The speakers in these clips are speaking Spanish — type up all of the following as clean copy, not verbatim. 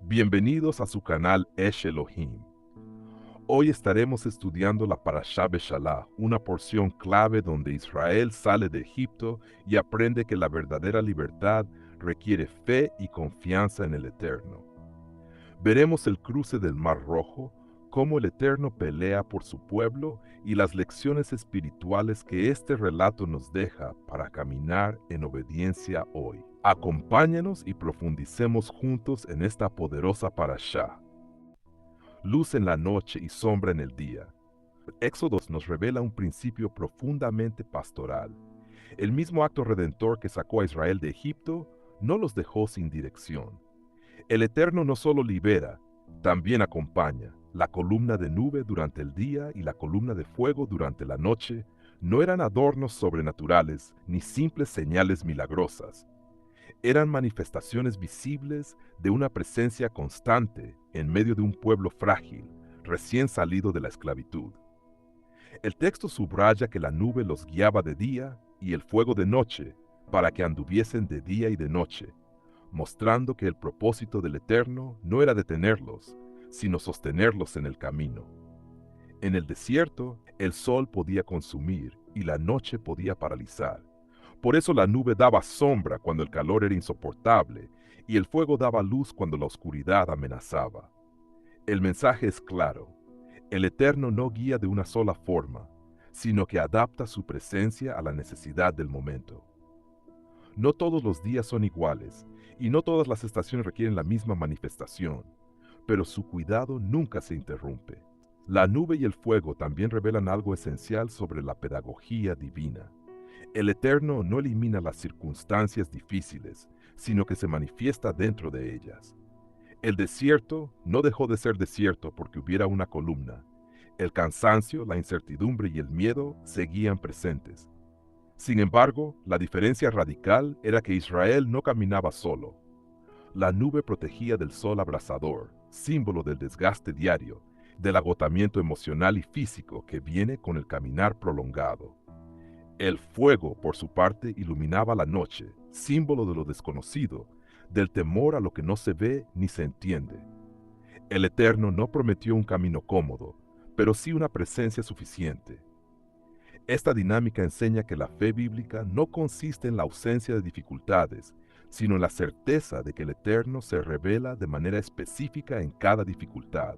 Bienvenidos a su canal Esh Elohim. Hoy estaremos estudiando la Parashá Beshalach, una porción clave donde Israel sale de Egipto y aprende que la verdadera libertad requiere fe y confianza en el Eterno. Veremos el cruce del Mar Rojo, cómo el Eterno pelea por su pueblo y las lecciones espirituales que este relato nos deja para caminar en obediencia hoy. Acompáñanos y profundicemos juntos en esta poderosa parashá. Luz en la noche y sombra en el día. Éxodo nos revela un principio profundamente pastoral. El mismo acto redentor que sacó a Israel de Egipto no los dejó sin dirección. El Eterno no solo libera, también acompaña. La columna de nube durante el día y la columna de fuego durante la noche no eran adornos sobrenaturales ni simples señales milagrosas. Eran manifestaciones visibles de una presencia constante en medio de un pueblo frágil, recién salido de la esclavitud. El texto subraya que la nube los guiaba de día y el fuego de noche, para que anduviesen de día y de noche, mostrando que el propósito del Eterno no era detenerlos, sino sostenerlos en el camino. En el desierto, el sol podía consumir y la noche podía paralizar. Por eso la nube daba sombra cuando el calor era insoportable, y el fuego daba luz cuando la oscuridad amenazaba. El mensaje es claro: el Eterno no guía de una sola forma, sino que adapta su presencia a la necesidad del momento. No todos los días son iguales, y no todas las estaciones requieren la misma manifestación, pero su cuidado nunca se interrumpe. La nube y el fuego también revelan algo esencial sobre la pedagogía divina. El Eterno no elimina las circunstancias difíciles, sino que se manifiesta dentro de ellas. El desierto no dejó de ser desierto porque hubiera una columna. El cansancio, la incertidumbre y el miedo seguían presentes. Sin embargo, la diferencia radical era que Israel no caminaba solo. La nube protegía del sol abrasador, símbolo del desgaste diario, del agotamiento emocional y físico que viene con el caminar prolongado. El fuego, por su parte, iluminaba la noche, símbolo de lo desconocido, del temor a lo que no se ve ni se entiende. El Eterno no prometió un camino cómodo, pero sí una presencia suficiente. Esta dinámica enseña que la fe bíblica no consiste en la ausencia de dificultades, sino en la certeza de que el Eterno se revela de manera específica en cada dificultad.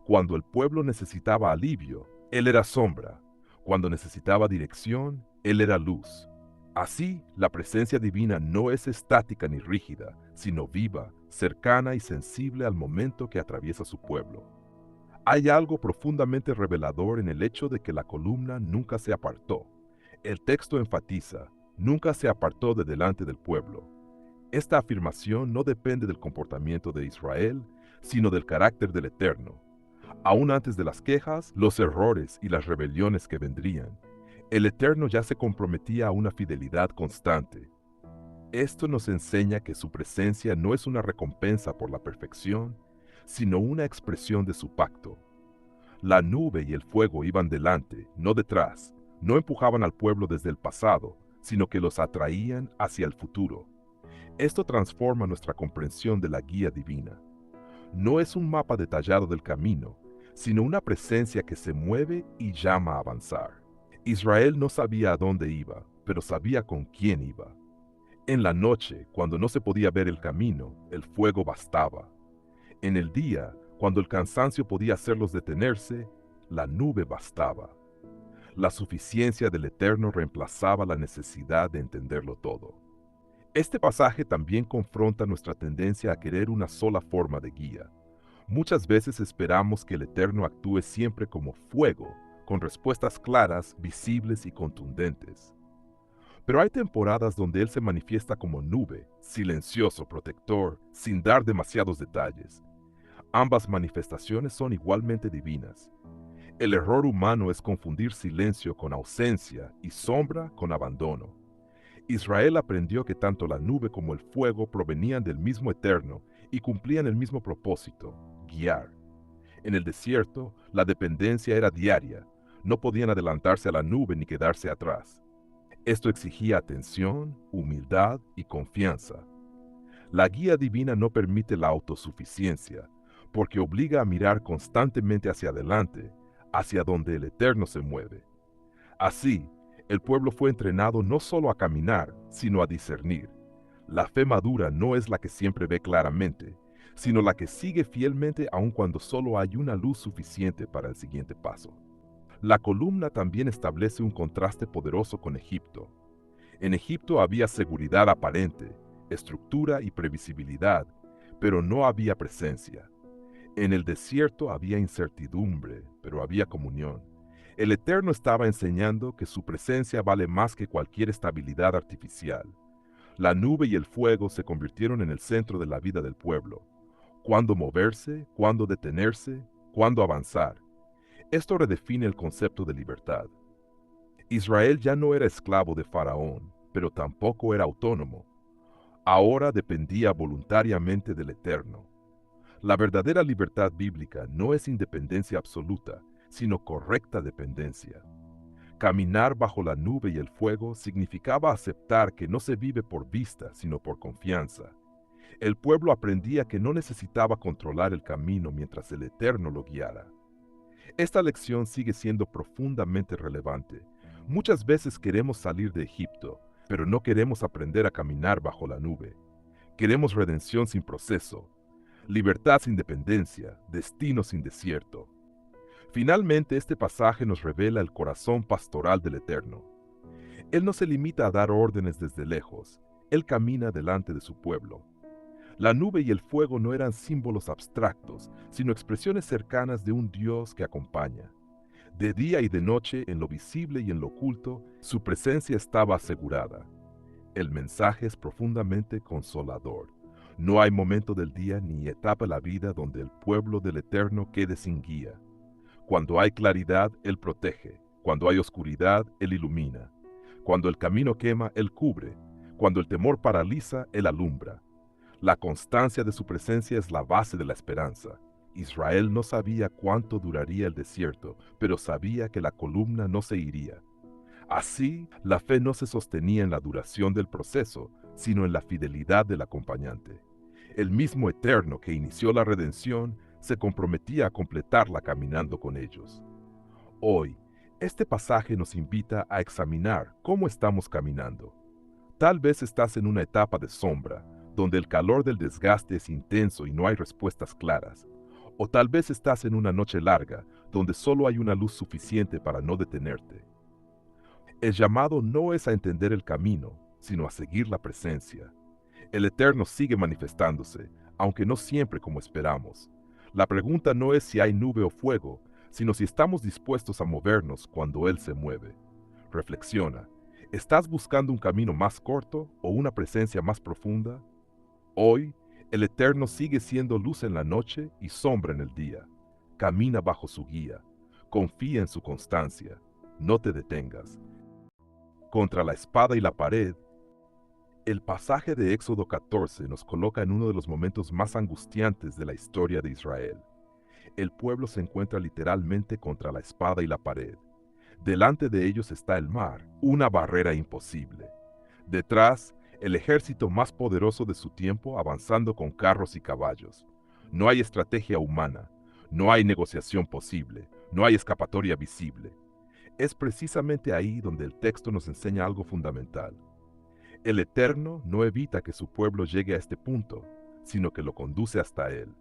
Cuando el pueblo necesitaba alivio, Él era sombra. Cuando necesitaba dirección, Él era luz. Así, la presencia divina no es estática ni rígida, sino viva, cercana y sensible al momento que atraviesa su pueblo. Hay algo profundamente revelador en el hecho de que la columna nunca se apartó. El texto enfatiza: nunca se apartó de delante del pueblo. Esta afirmación no depende del comportamiento de Israel, sino del carácter del Eterno. Aún antes de las quejas, los errores y las rebeliones que vendrían, el Eterno ya se comprometía a una fidelidad constante. Esto nos enseña que su presencia no es una recompensa por la perfección, sino una expresión de su pacto. La nube y el fuego iban delante, no detrás, no empujaban al pueblo desde el pasado, sino que los atraían hacia el futuro. Esto transforma nuestra comprensión de la guía divina. No es un mapa detallado del camino, sino una presencia que se mueve y llama a avanzar. Israel no sabía a dónde iba, pero sabía con quién iba. En la noche, cuando no se podía ver el camino, el fuego bastaba. En el día, cuando el cansancio podía hacerlos detenerse, la nube bastaba. La suficiencia del Eterno reemplazaba la necesidad de entenderlo todo. Este pasaje también confronta nuestra tendencia a querer una sola forma de guía. Muchas veces esperamos que el Eterno actúe siempre como fuego, con respuestas claras, visibles y contundentes. Pero hay temporadas donde Él se manifiesta como nube, silencioso, protector, sin dar demasiados detalles. Ambas manifestaciones son igualmente divinas. El error humano es confundir silencio con ausencia y sombra con abandono. Israel aprendió que tanto la nube como el fuego provenían del mismo Eterno y cumplían el mismo propósito: guiar. En el desierto, la dependencia era diaria. No podían adelantarse a la nube ni quedarse atrás. Esto exigía atención, humildad y confianza. La guía divina no permite la autosuficiencia, porque obliga a mirar constantemente hacia adelante, hacia donde el Eterno se mueve. Así, el pueblo fue entrenado no solo a caminar, sino a discernir. La fe madura no es la que siempre ve claramente, sino la que sigue fielmente aun cuando solo hay una luz suficiente para el siguiente paso. La columna también establece un contraste poderoso con Egipto. En Egipto había seguridad aparente, estructura y previsibilidad, pero no había presencia. En el desierto había incertidumbre, pero había comunión. El Eterno estaba enseñando que su presencia vale más que cualquier estabilidad artificial. La nube y el fuego se convirtieron en el centro de la vida del pueblo. Cuándo moverse, cuándo detenerse, cuándo avanzar. Esto redefine el concepto de libertad. Israel ya no era esclavo de Faraón, pero tampoco era autónomo. Ahora dependía voluntariamente del Eterno. La verdadera libertad bíblica no es independencia absoluta, sino correcta dependencia. Caminar bajo la nube y el fuego significaba aceptar que no se vive por vista, sino por confianza. El pueblo aprendía que no necesitaba controlar el camino mientras el Eterno lo guiara. Esta lección sigue siendo profundamente relevante. Muchas veces queremos salir de Egipto, pero no queremos aprender a caminar bajo la nube. Queremos redención sin proceso, libertad sin dependencia, destino sin desierto. Finalmente, este pasaje nos revela el corazón pastoral del Eterno. Él no se limita a dar órdenes desde lejos, Él camina delante de su pueblo. La nube y el fuego no eran símbolos abstractos, sino expresiones cercanas de un Dios que acompaña. De día y de noche, en lo visible y en lo oculto, su presencia estaba asegurada. El mensaje es profundamente consolador. No hay momento del día ni etapa de la vida donde el pueblo del Eterno quede sin guía. Cuando hay claridad, Él protege. Cuando hay oscuridad, Él ilumina. Cuando el camino quema, Él cubre. Cuando el temor paraliza, Él alumbra. La constancia de su presencia es la base de la esperanza. Israel no sabía cuánto duraría el desierto, pero sabía que la columna no se iría. Así, la fe no se sostenía en la duración del proceso, sino en la fidelidad del acompañante. El mismo Eterno que inició la redención se comprometía a completarla caminando con ellos. Hoy, este pasaje nos invita a examinar cómo estamos caminando. Tal vez estás en una etapa de sombra, donde el calor del desgaste es intenso y no hay respuestas claras. O tal vez estás en una noche larga, donde solo hay una luz suficiente para no detenerte. El llamado no es a entender el camino, sino a seguir la presencia. El Eterno sigue manifestándose, aunque no siempre como esperamos. La pregunta no es si hay nube o fuego, sino si estamos dispuestos a movernos cuando Él se mueve. Reflexiona. ¿Estás buscando un camino más corto o una presencia más profunda? Hoy, el Eterno sigue siendo luz en la noche y sombra en el día. Camina bajo su guía. Confía en su constancia. No te detengas. Contra la espada y la pared, el pasaje de Éxodo 14 nos coloca en uno de los momentos más angustiantes de la historia de Israel. El pueblo se encuentra literalmente contra la espada y la pared. Delante de ellos está el mar, una barrera imposible. Detrás, el ejército más poderoso de su tiempo avanzando con carros y caballos. No hay estrategia humana, no hay negociación posible, no hay escapatoria visible. Es precisamente ahí donde el texto nos enseña algo fundamental. El Eterno no evita que su pueblo llegue a este punto, sino que lo conduce hasta él.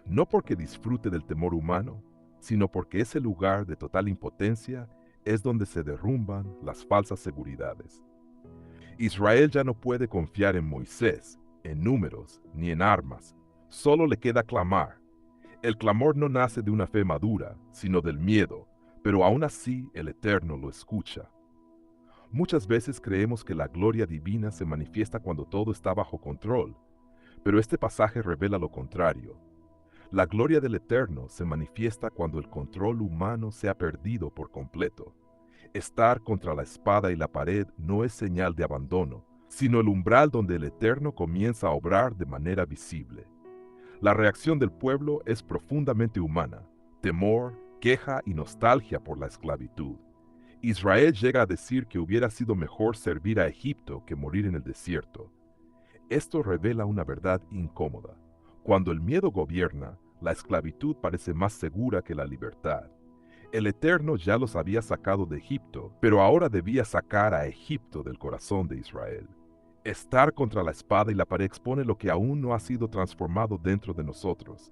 No porque disfrute del temor humano, sino porque ese lugar de total impotencia es donde se derrumban las falsas seguridades. Israel ya no puede confiar en Moisés, en números, ni en armas. Solo le queda clamar. El clamor no nace de una fe madura, sino del miedo, pero aún así el Eterno lo escucha. Muchas veces creemos que la gloria divina se manifiesta cuando todo está bajo control, pero este pasaje revela lo contrario. La gloria del Eterno se manifiesta cuando el control humano se ha perdido por completo. Estar contra la espada y la pared no es señal de abandono, sino el umbral donde el Eterno comienza a obrar de manera visible. La reacción del pueblo es profundamente humana: temor, queja y nostalgia por la esclavitud. Israel llega a decir que hubiera sido mejor servir a Egipto que morir en el desierto. Esto revela una verdad incómoda. Cuando el miedo gobierna, la esclavitud parece más segura que la libertad. El Eterno ya los había sacado de Egipto, pero ahora debía sacar a Egipto del corazón de Israel. Estar contra la espada y la pared expone lo que aún no ha sido transformado dentro de nosotros.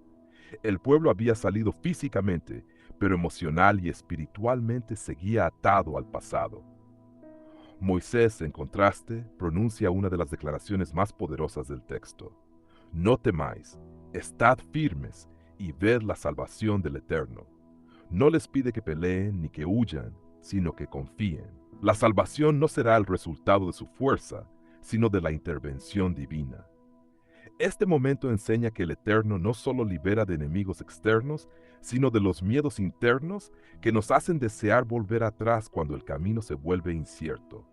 El pueblo había salido físicamente, pero emocional y espiritualmente seguía atado al pasado. Moisés, en contraste, pronuncia una de las declaraciones más poderosas del texto. No temáis, estad firmes y ved la salvación del Eterno. No les pide que peleen ni que huyan, sino que confíen. La salvación no será el resultado de su fuerza, sino de la intervención divina. Este momento enseña que el Eterno no solo libera de enemigos externos, sino de los miedos internos que nos hacen desear volver atrás cuando el camino se vuelve incierto.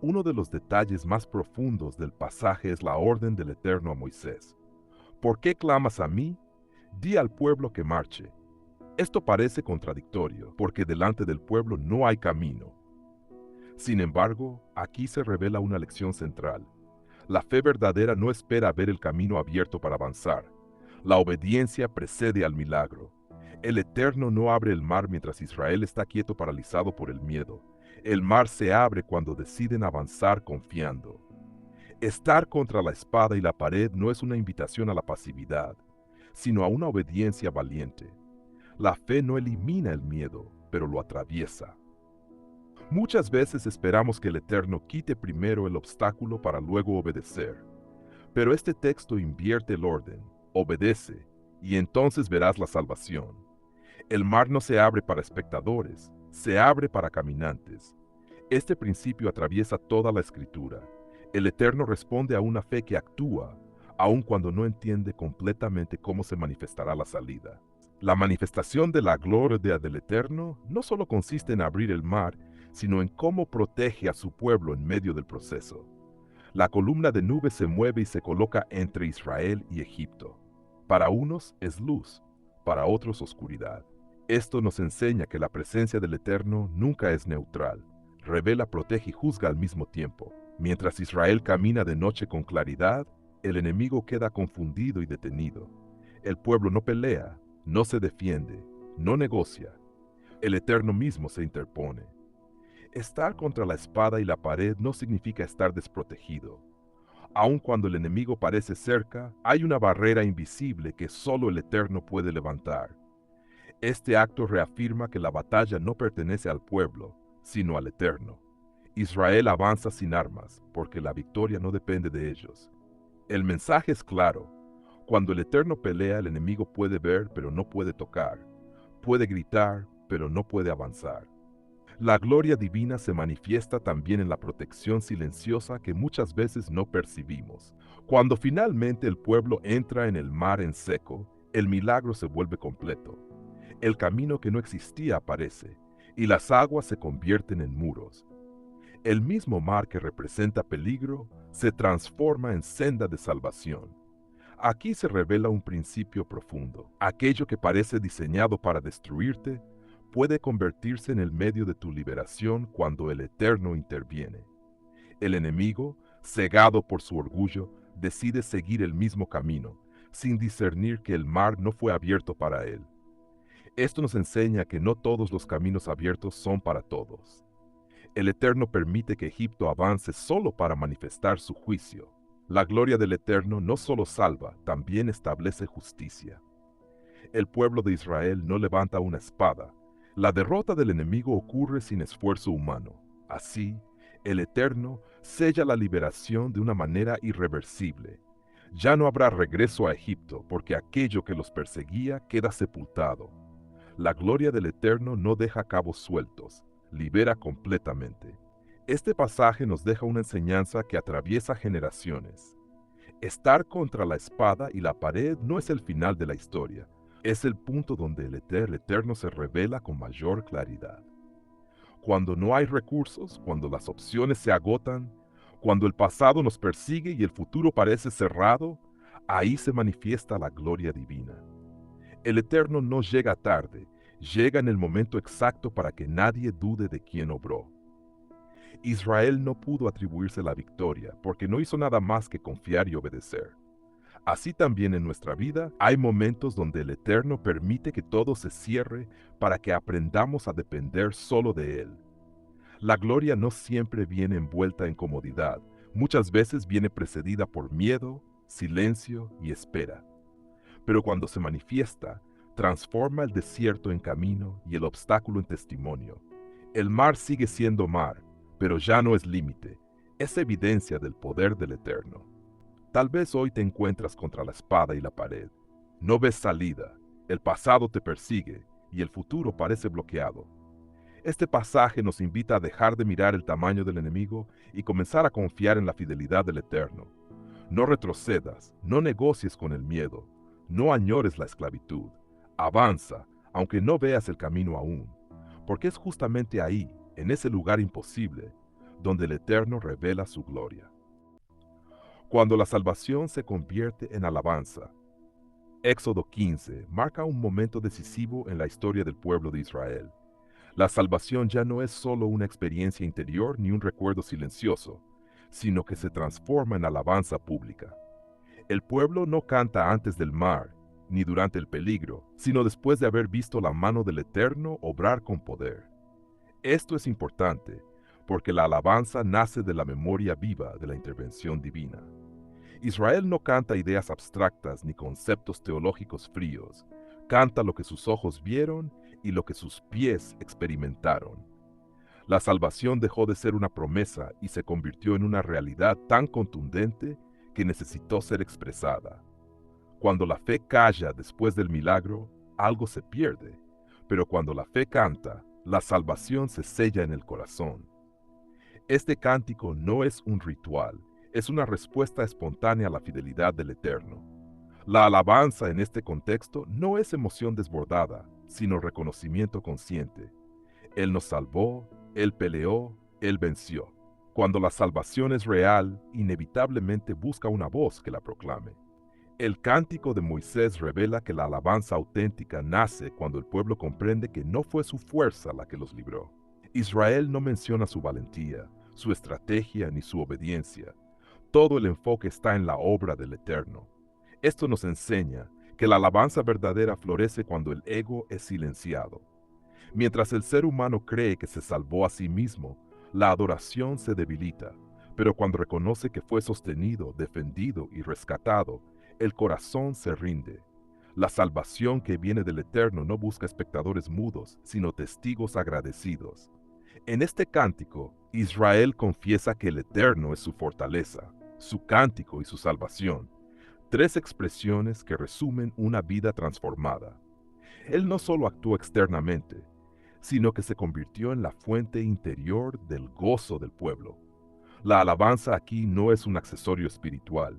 Uno de los detalles más profundos del pasaje es la orden del Eterno a Moisés. ¿Por qué clamas a mí? Di al pueblo que marche. Esto parece contradictorio, porque delante del pueblo no hay camino. Sin embargo, aquí se revela una lección central. La fe verdadera no espera ver el camino abierto para avanzar. La obediencia precede al milagro. El Eterno no abre el mar mientras Israel está quieto paralizado por el miedo. El mar se abre cuando deciden avanzar confiando. Estar contra la espada y la pared no es una invitación a la pasividad, sino a una obediencia valiente. La fe no elimina el miedo, pero lo atraviesa. Muchas veces esperamos que el Eterno quite primero el obstáculo para luego obedecer. Pero este texto invierte el orden, obedece, y entonces verás la salvación. El mar no se abre para espectadores, se abre para caminantes. Este principio atraviesa toda la Escritura. El Eterno responde a una fe que actúa, aun cuando no entiende completamente cómo se manifestará la salida. La manifestación de la gloria del Eterno no solo consiste en abrir el mar, sino en cómo protege a su pueblo en medio del proceso. La columna de nube se mueve y se coloca entre Israel y Egipto. Para unos es luz, para otros oscuridad. Esto nos enseña que la presencia del Eterno nunca es neutral. Revela, protege y juzga al mismo tiempo. Mientras Israel camina de noche con claridad, el enemigo queda confundido y detenido. El pueblo no pelea, no se defiende, no negocia. El Eterno mismo se interpone. Estar contra la espada y la pared no significa estar desprotegido. Aun cuando el enemigo parece cerca, hay una barrera invisible que solo el Eterno puede levantar. Este acto reafirma que la batalla no pertenece al pueblo, sino al Eterno. Israel avanza sin armas, porque la victoria no depende de ellos. El mensaje es claro. Cuando el Eterno pelea, el enemigo puede ver, pero no puede tocar. Puede gritar, pero no puede avanzar. La gloria divina se manifiesta también en la protección silenciosa que muchas veces no percibimos. Cuando finalmente el pueblo entra en el mar en seco, el milagro se vuelve completo. El camino que no existía aparece, y las aguas se convierten en muros. El mismo mar que representa peligro se transforma en senda de salvación. Aquí se revela un principio profundo. Aquello que parece diseñado para destruirte puede convertirse en el medio de tu liberación cuando el Eterno interviene. El enemigo, cegado por su orgullo, decide seguir el mismo camino, sin discernir que el mar no fue abierto para él. Esto nos enseña que no todos los caminos abiertos son para todos. El Eterno permite que Egipto avance solo para manifestar su juicio. La gloria del Eterno no solo salva, también establece justicia. El pueblo de Israel no levanta una espada. La derrota del enemigo ocurre sin esfuerzo humano. Así, el Eterno sella la liberación de una manera irreversible. Ya no habrá regreso a Egipto, porque aquello que los perseguía queda sepultado. La gloria del Eterno no deja cabos sueltos, libera completamente. Este pasaje nos deja una enseñanza que atraviesa generaciones. Estar contra la espada y la pared no es el final de la historia, es el punto donde el Eterno se revela con mayor claridad. Cuando no hay recursos, cuando las opciones se agotan, cuando el pasado nos persigue y el futuro parece cerrado, ahí se manifiesta la gloria divina. El Eterno no llega tarde, llega en el momento exacto para que nadie dude de quién obró. Israel no pudo atribuirse la victoria porque no hizo nada más que confiar y obedecer. Así también en nuestra vida hay momentos donde el Eterno permite que todo se cierre para que aprendamos a depender solo de Él. La gloria no siempre viene envuelta en comodidad, muchas veces viene precedida por miedo, silencio y espera. Pero cuando se manifiesta, transforma el desierto en camino y el obstáculo en testimonio. El mar sigue siendo mar, pero ya no es límite, es evidencia del poder del Eterno. Tal vez hoy te encuentras contra la espada y la pared. No ves salida, el pasado te persigue y el futuro parece bloqueado. Este pasaje nos invita a dejar de mirar el tamaño del enemigo y comenzar a confiar en la fidelidad del Eterno. No retrocedas, no negocies con el miedo, no añores la esclavitud. Avanza, aunque no veas el camino aún, porque es justamente ahí, en ese lugar imposible, donde el Eterno revela su gloria. Cuando la salvación se convierte en alabanza. Éxodo 15 marca un momento decisivo en la historia del pueblo de Israel. La salvación ya no es solo una experiencia interior ni un recuerdo silencioso, sino que se transforma en alabanza pública. El pueblo no canta antes del mar, ni durante el peligro, sino después de haber visto la mano del Eterno obrar con poder. Esto es importante, porque la alabanza nace de la memoria viva de la intervención divina. Israel no canta ideas abstractas ni conceptos teológicos fríos, canta lo que sus ojos vieron y lo que sus pies experimentaron. La salvación dejó de ser una promesa y se convirtió en una realidad tan contundente que necesitó ser expresada. Cuando la fe calla después del milagro, algo se pierde, pero cuando la fe canta, la salvación se sella en el corazón. Este cántico no es un ritual, es una respuesta espontánea a la fidelidad del Eterno. La alabanza en este contexto no es emoción desbordada, sino reconocimiento consciente. Él nos salvó, Él peleó, Él venció. Cuando la salvación es real, inevitablemente busca una voz que la proclame. El cántico de Moisés revela que la alabanza auténtica nace cuando el pueblo comprende que no fue su fuerza la que los libró. Israel no menciona su valentía, su estrategia ni su obediencia. Todo el enfoque está en la obra del Eterno. Esto nos enseña que la alabanza verdadera florece cuando el ego es silenciado. Mientras el ser humano cree que se salvó a sí mismo, la adoración se debilita, pero cuando reconoce que fue sostenido, defendido y rescatado, el corazón se rinde. La salvación que viene del Eterno no busca espectadores mudos, sino testigos agradecidos. En este cántico, Israel confiesa que el Eterno es su fortaleza, su cántico y su salvación. Tres expresiones que resumen una vida transformada. Él no solo actuó externamente, sino que se convirtió en la fuente interior del gozo del pueblo. La alabanza aquí no es un accesorio espiritual,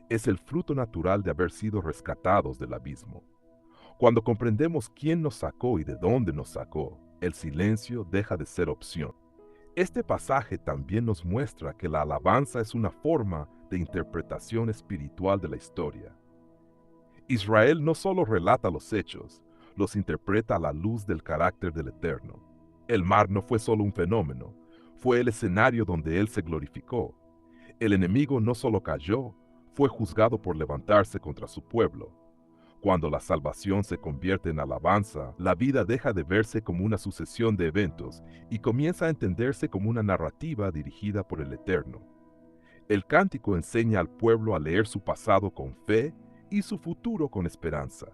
es el fruto natural de haber sido rescatados del abismo. Cuando comprendemos quién nos sacó y de dónde nos sacó, el silencio deja de ser opción. Este pasaje también nos muestra que la alabanza es una forma de interpretación espiritual de la historia. Israel no solo relata los hechos, los interpreta a la luz del carácter del Eterno. El mar no fue solo un fenómeno, fue el escenario donde Él se glorificó. El enemigo no solo cayó, fue juzgado por levantarse contra su pueblo. Cuando la salvación se convierte en alabanza, la vida deja de verse como una sucesión de eventos y comienza a entenderse como una narrativa dirigida por el Eterno. El cántico enseña al pueblo a leer su pasado con fe y su futuro con esperanza.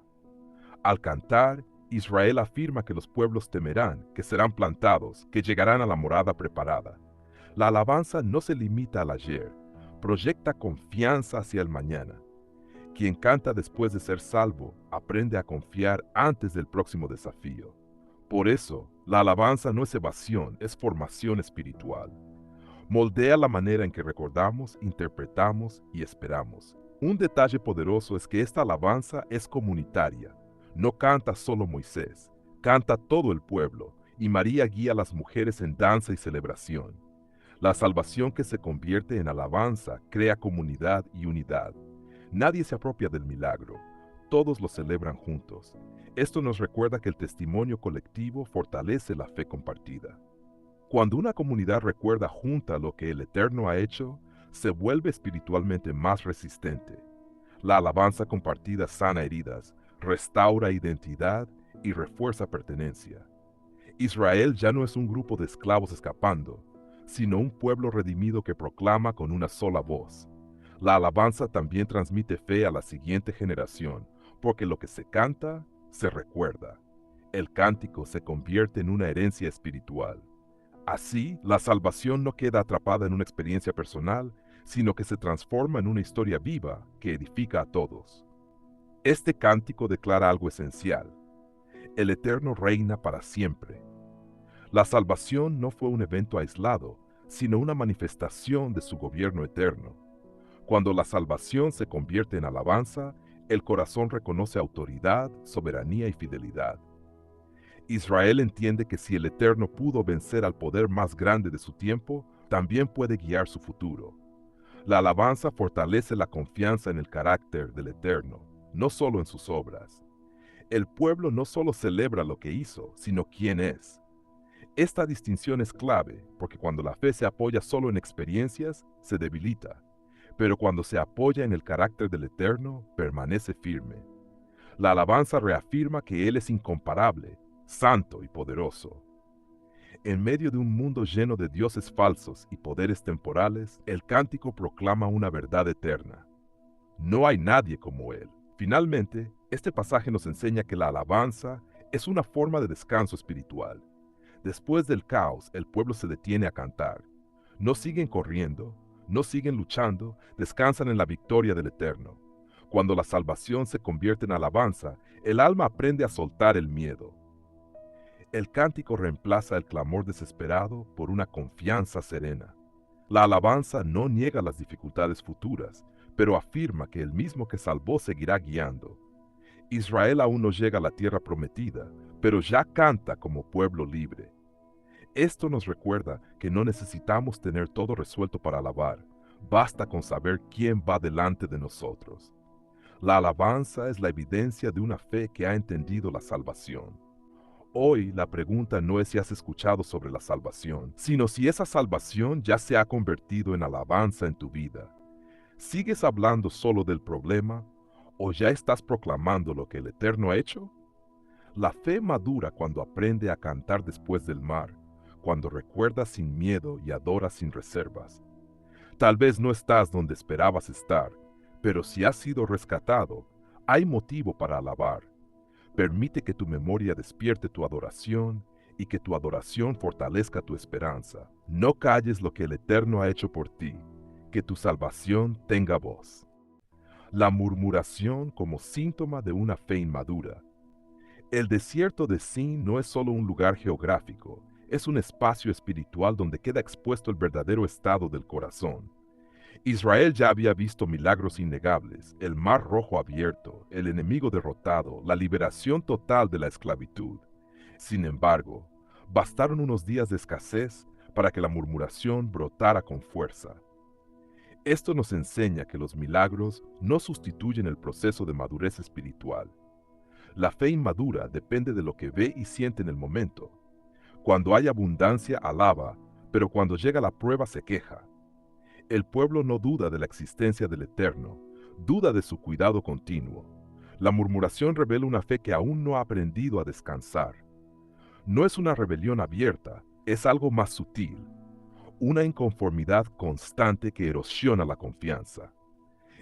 Al cantar, Israel afirma que los pueblos temerán, que serán plantados, que llegarán a la morada preparada. La alabanza no se limita al ayer, proyecta confianza hacia el mañana. Quien canta después de ser salvo, aprende a confiar antes del próximo desafío. Por eso, la alabanza no es evasión, es formación espiritual. Moldea la manera en que recordamos, interpretamos y esperamos. Un detalle poderoso es que esta alabanza es comunitaria. No canta solo Moisés, canta todo el pueblo, y María guía a las mujeres en danza y celebración. La salvación que se convierte en alabanza crea comunidad y unidad. Nadie se apropia del milagro, todos lo celebran juntos. Esto nos recuerda que el testimonio colectivo fortalece la fe compartida. Cuando una comunidad recuerda junta lo que el Eterno ha hecho, se vuelve espiritualmente más resistente. La alabanza compartida sana heridas, restaura identidad y refuerza pertenencia. Israel ya no es un grupo de esclavos escapando, sino un pueblo redimido que proclama con una sola voz. La alabanza también transmite fe a la siguiente generación, porque lo que se canta, se recuerda. El cántico se convierte en una herencia espiritual. Así, la salvación no queda atrapada en una experiencia personal, sino que se transforma en una historia viva que edifica a todos. Este cántico declara algo esencial. El Eterno reina para siempre. La salvación no fue un evento aislado, sino una manifestación de su gobierno eterno. Cuando la salvación se convierte en alabanza, el corazón reconoce autoridad, soberanía y fidelidad. Israel entiende que si el Eterno pudo vencer al poder más grande de su tiempo, también puede guiar su futuro. La alabanza fortalece la confianza en el carácter del Eterno, no solo en sus obras. El pueblo no solo celebra lo que hizo, sino quién es. Esta distinción es clave, porque cuando la fe se apoya solo en experiencias, se debilita, pero cuando se apoya en el carácter del Eterno, permanece firme. La alabanza reafirma que Él es incomparable, santo y poderoso. En medio de un mundo lleno de dioses falsos y poderes temporales, el cántico proclama una verdad eterna. No hay nadie como Él. Finalmente, este pasaje nos enseña que la alabanza es una forma de descanso espiritual. Después del caos, el pueblo se detiene a cantar. No siguen corriendo, no siguen luchando, descansan en la victoria del Eterno. Cuando la salvación se convierte en alabanza, el alma aprende a soltar el miedo. El cántico reemplaza el clamor desesperado por una confianza serena. La alabanza no niega las dificultades futuras, pero afirma que el mismo que salvó seguirá guiando. Israel aún no llega a la tierra prometida, pero ya canta como pueblo libre. Esto nos recuerda que no necesitamos tener todo resuelto para alabar, basta con saber quién va delante de nosotros. La alabanza es la evidencia de una fe que ha entendido la salvación. Hoy la pregunta no es si has escuchado sobre la salvación, sino si esa salvación ya se ha convertido en alabanza en tu vida. ¿Sigues hablando solo del problema o ya estás proclamando lo que el Eterno ha hecho? La fe madura cuando aprende a cantar después del mar, cuando recuerda sin miedo y adora sin reservas. Tal vez no estás donde esperabas estar, pero si has sido rescatado, hay motivo para alabar. Permite que tu memoria despierte tu adoración y que tu adoración fortalezca tu esperanza. No calles lo que el Eterno ha hecho por ti, que tu salvación tenga voz. La murmuración como síntoma de una fe inmadura. El desierto de Sin no es solo un lugar geográfico, es un espacio espiritual donde queda expuesto el verdadero estado del corazón. Israel ya había visto milagros innegables, el mar rojo abierto, el enemigo derrotado, la liberación total de la esclavitud. Sin embargo, bastaron unos días de escasez para que la murmuración brotara con fuerza. Esto nos enseña que los milagros no sustituyen el proceso de madurez espiritual. La fe inmadura depende de lo que ve y siente en el momento. Cuando hay abundancia, alaba, pero cuando llega la prueba se queja. El pueblo no duda de la existencia del Eterno, duda de su cuidado continuo. La murmuración revela una fe que aún no ha aprendido a descansar. No es una rebelión abierta, es algo más sutil, una inconformidad constante que erosiona la confianza.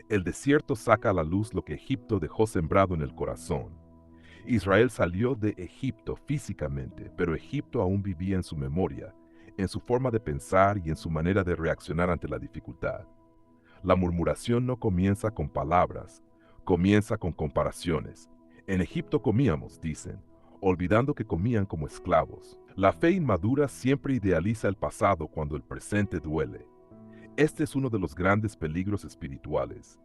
El desierto saca a la luz lo que Egipto dejó sembrado en el corazón. Israel salió de Egipto físicamente, pero Egipto aún vivía en su memoria, en su forma de pensar y en su manera de reaccionar ante la dificultad. La murmuración no comienza con palabras, comienza con comparaciones. En Egipto comíamos, dicen, olvidando que comían como esclavos. La fe inmadura siempre idealiza el pasado cuando el presente duele. Este es uno de los grandes peligros espirituales.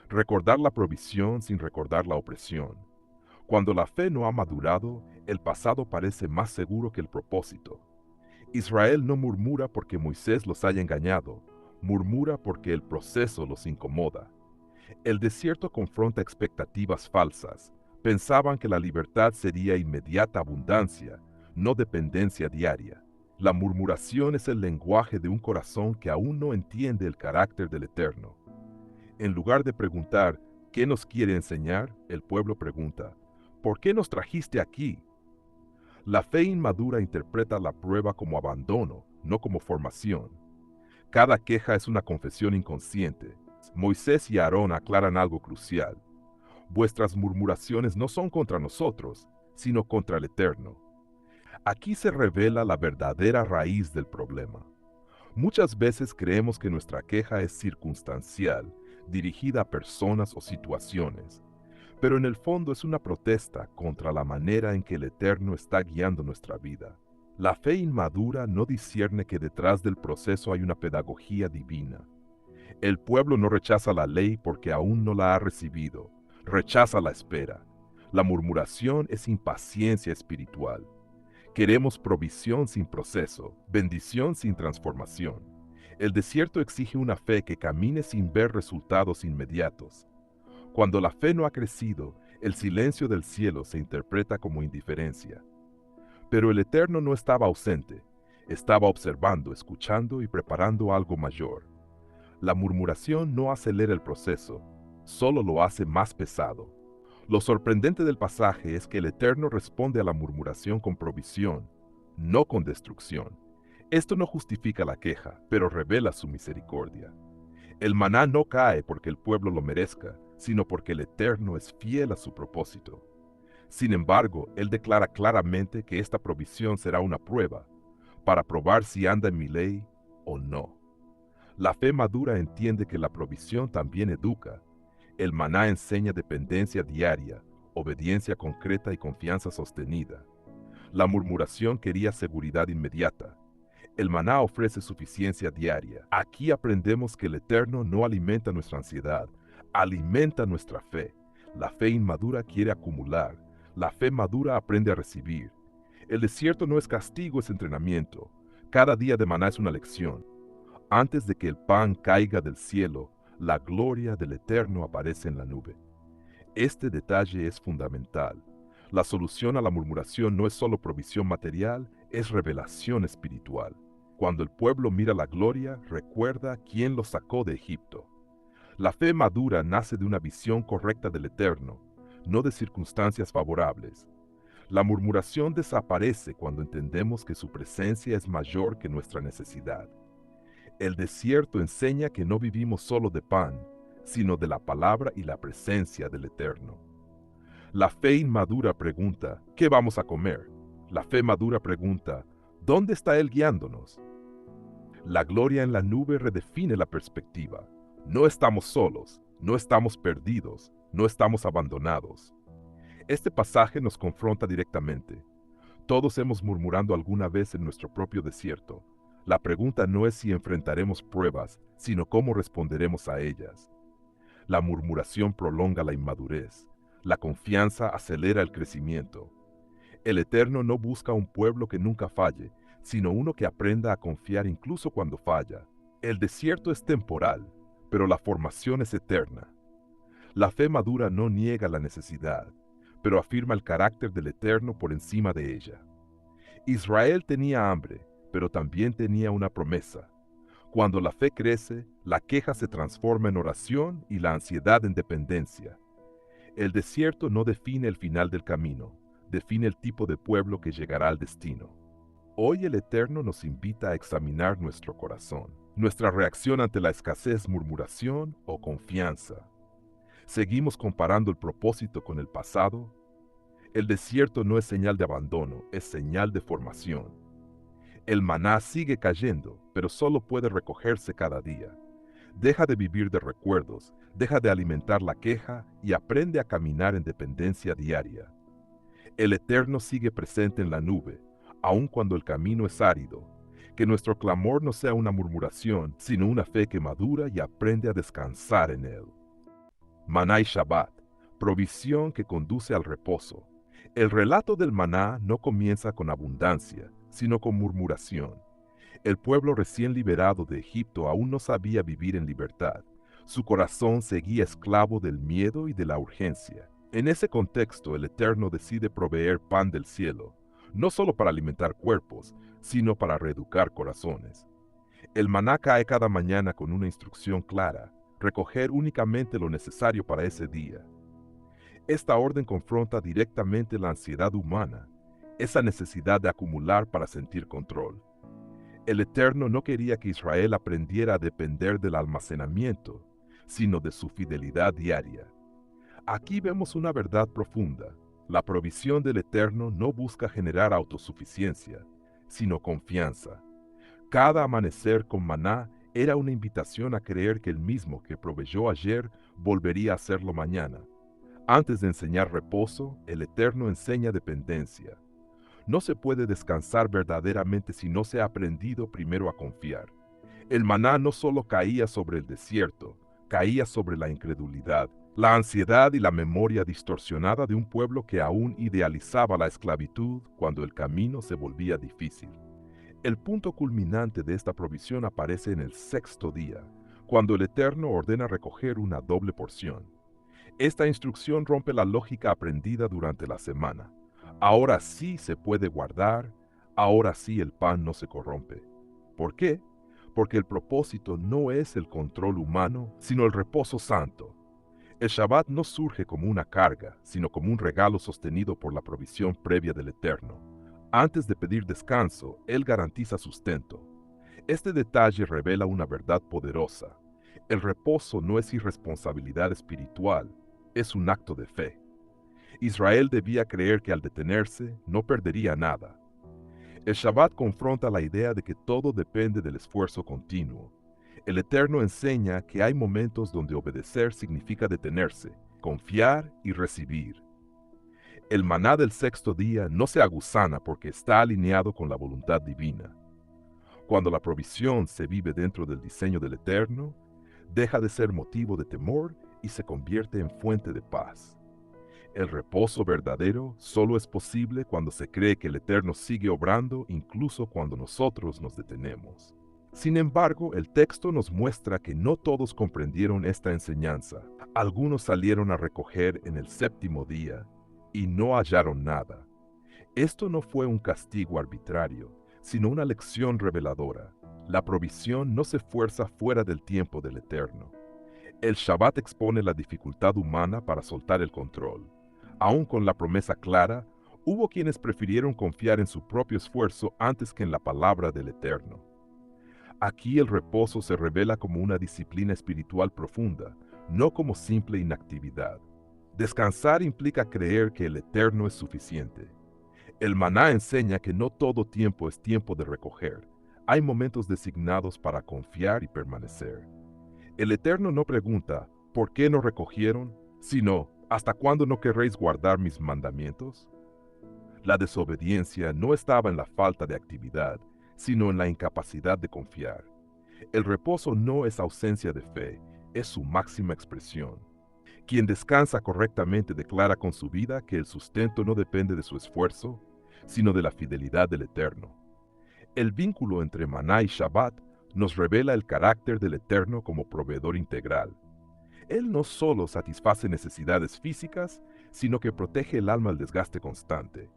Recordar la provisión sin recordar la opresión. Cuando la fe no ha madurado, el pasado parece más seguro que el propósito. Israel no murmura porque Moisés los haya engañado, murmura porque el proceso los incomoda. El desierto confronta expectativas falsas. Pensaban que la libertad sería inmediata abundancia, no dependencia diaria. La murmuración es el lenguaje de un corazón que aún no entiende el carácter del Eterno. En lugar de preguntar, ¿qué nos quiere enseñar?, el pueblo pregunta, ¿por qué nos trajiste aquí? La fe inmadura interpreta la prueba como abandono, no como formación. Cada queja es una confesión inconsciente. Moisés y Aarón aclaran algo crucial. Vuestras murmuraciones no son contra nosotros, sino contra el Eterno. Aquí se revela la verdadera raíz del problema. Muchas veces creemos que nuestra queja es circunstancial, dirigida a personas o situaciones, pero en el fondo es una protesta contra la manera en que el Eterno está guiando nuestra vida. La fe inmadura no discierne que detrás del proceso hay una pedagogía divina. El pueblo no rechaza la ley porque aún no la ha recibido, rechaza la espera. La murmuración es impaciencia espiritual. Queremos provisión sin proceso, bendición sin transformación. El desierto exige una fe que camine sin ver resultados inmediatos. Cuando la fe no ha crecido, el silencio del cielo se interpreta como indiferencia. Pero el Eterno no estaba ausente, estaba observando, escuchando y preparando algo mayor. La murmuración no acelera el proceso, solo lo hace más pesado. Lo sorprendente del pasaje es que el Eterno responde a la murmuración con provisión, no con destrucción. Esto no justifica la queja, pero revela su misericordia. El maná no cae porque el pueblo lo merezca, sino porque el Eterno es fiel a su propósito. Sin embargo, Él declara claramente que esta provisión será una prueba, para probar si anda en mi ley o no. La fe madura entiende que la provisión también educa. El maná enseña dependencia diaria, obediencia concreta y confianza sostenida. La murmuración quería seguridad inmediata. El maná ofrece suficiencia diaria. Aquí aprendemos que el Eterno no alimenta nuestra ansiedad, alimenta nuestra fe. La fe inmadura quiere acumular. La fe madura aprende a recibir. El desierto no es castigo, es entrenamiento. Cada día de maná es una lección. Antes de que el pan caiga del cielo, la gloria del Eterno aparece en la nube. Este detalle es fundamental. La solución a la murmuración no es solo provisión material, es revelación espiritual. Cuando el pueblo mira la gloria, recuerda quién lo sacó de Egipto. La fe madura nace de una visión correcta del Eterno, no de circunstancias favorables. La murmuración desaparece cuando entendemos que su presencia es mayor que nuestra necesidad. El desierto enseña que no vivimos solo de pan, sino de la palabra y la presencia del Eterno. La fe inmadura pregunta, ¿qué vamos a comer? La fe madura pregunta, ¿dónde está Él guiándonos? La gloria en la nube redefine la perspectiva. No estamos solos, no estamos perdidos, no estamos abandonados. Este pasaje nos confronta directamente. Todos hemos murmurado alguna vez en nuestro propio desierto. La pregunta no es si enfrentaremos pruebas, sino cómo responderemos a ellas. La murmuración prolonga la inmadurez. La confianza acelera el crecimiento. El Eterno no busca un pueblo que nunca falle, sino uno que aprenda a confiar incluso cuando falla. El desierto es temporal, pero la formación es eterna. La fe madura no niega la necesidad, pero afirma el carácter del Eterno por encima de ella. Israel tenía hambre, pero también tenía una promesa. Cuando la fe crece, la queja se transforma en oración y la ansiedad en dependencia. El desierto no define el final del camino, define el tipo de pueblo que llegará al destino. Hoy el Eterno nos invita a examinar nuestro corazón, nuestra reacción ante la escasez, murmuración o confianza. ¿Seguimos comparando el propósito con el pasado? El desierto no es señal de abandono, es señal de formación. El maná sigue cayendo, pero solo puede recogerse cada día. Deja de vivir de recuerdos, deja de alimentar la queja y aprende a caminar en dependencia diaria. El Eterno sigue presente en la nube, aun cuando el camino es árido. Que nuestro clamor no sea una murmuración, sino una fe que madura y aprende a descansar en él. Maná y Shabbat, provisión que conduce al reposo. El relato del maná no comienza con abundancia, sino con murmuración. El pueblo recién liberado de Egipto aún no sabía vivir en libertad. Su corazón seguía esclavo del miedo y de la urgencia. En ese contexto, el Eterno decide proveer pan del cielo, no solo para alimentar cuerpos, sino para reeducar corazones. El maná cae cada mañana con una instrucción clara: recoger únicamente lo necesario para ese día. Esta orden confronta directamente la ansiedad humana, esa necesidad de acumular para sentir control. El Eterno no quería que Israel aprendiera a depender del almacenamiento, sino de su fidelidad diaria. Aquí vemos una verdad profunda. La provisión del Eterno no busca generar autosuficiencia, sino confianza. Cada amanecer con maná era una invitación a creer que el mismo que proveyó ayer volvería a hacerlo mañana. Antes de enseñar reposo, el Eterno enseña dependencia. No se puede descansar verdaderamente si no se ha aprendido primero a confiar. El maná no solo caía sobre el desierto, caía sobre la incredulidad, la ansiedad y la memoria distorsionada de un pueblo que aún idealizaba la esclavitud cuando el camino se volvía difícil. El punto culminante de esta provisión aparece en el sexto día, cuando el Eterno ordena recoger una doble porción. Esta instrucción rompe la lógica aprendida durante la semana. Ahora sí se puede guardar, ahora sí el pan no se corrompe. ¿Por qué? Porque el propósito no es el control humano, sino el reposo santo. El Shabbat no surge como una carga, sino como un regalo sostenido por la provisión previa del Eterno. Antes de pedir descanso, Él garantiza sustento. Este detalle revela una verdad poderosa. El reposo no es irresponsabilidad espiritual, es un acto de fe. Israel debía creer que al detenerse no perdería nada. El Shabbat confronta la idea de que todo depende del esfuerzo continuo. El Eterno enseña que hay momentos donde obedecer significa detenerse, confiar y recibir. El maná del sexto día no se aguzana porque está alineado con la voluntad divina. Cuando la provisión se vive dentro del diseño del Eterno, deja de ser motivo de temor y se convierte en fuente de paz. El reposo verdadero solo es posible cuando se cree que el Eterno sigue obrando incluso cuando nosotros nos detenemos. Sin embargo, el texto nos muestra que no todos comprendieron esta enseñanza. Algunos salieron a recoger en el séptimo día y no hallaron nada. Esto no fue un castigo arbitrario, sino una lección reveladora. La provisión no se fuerza fuera del tiempo del Eterno. El Shabbat expone la dificultad humana para soltar el control. Aún con la promesa clara, hubo quienes prefirieron confiar en su propio esfuerzo antes que en la palabra del Eterno. Aquí el reposo se revela como una disciplina espiritual profunda, no como simple inactividad. Descansar implica creer que el Eterno es suficiente. El maná enseña que no todo tiempo es tiempo de recoger. Hay momentos designados para confiar y permanecer. El Eterno no pregunta, ¿por qué no recogieron?, sino, ¿hasta cuándo no querréis guardar mis mandamientos? La desobediencia no estaba en la falta de actividad, sino en la incapacidad de confiar. El reposo no es ausencia de fe, es su máxima expresión. Quien descansa correctamente declara con su vida que el sustento no depende de su esfuerzo, sino de la fidelidad del Eterno. El vínculo entre maná y Shabbat nos revela el carácter del Eterno como proveedor integral. Él no solo satisface necesidades físicas, sino que protege el alma del desgaste constante.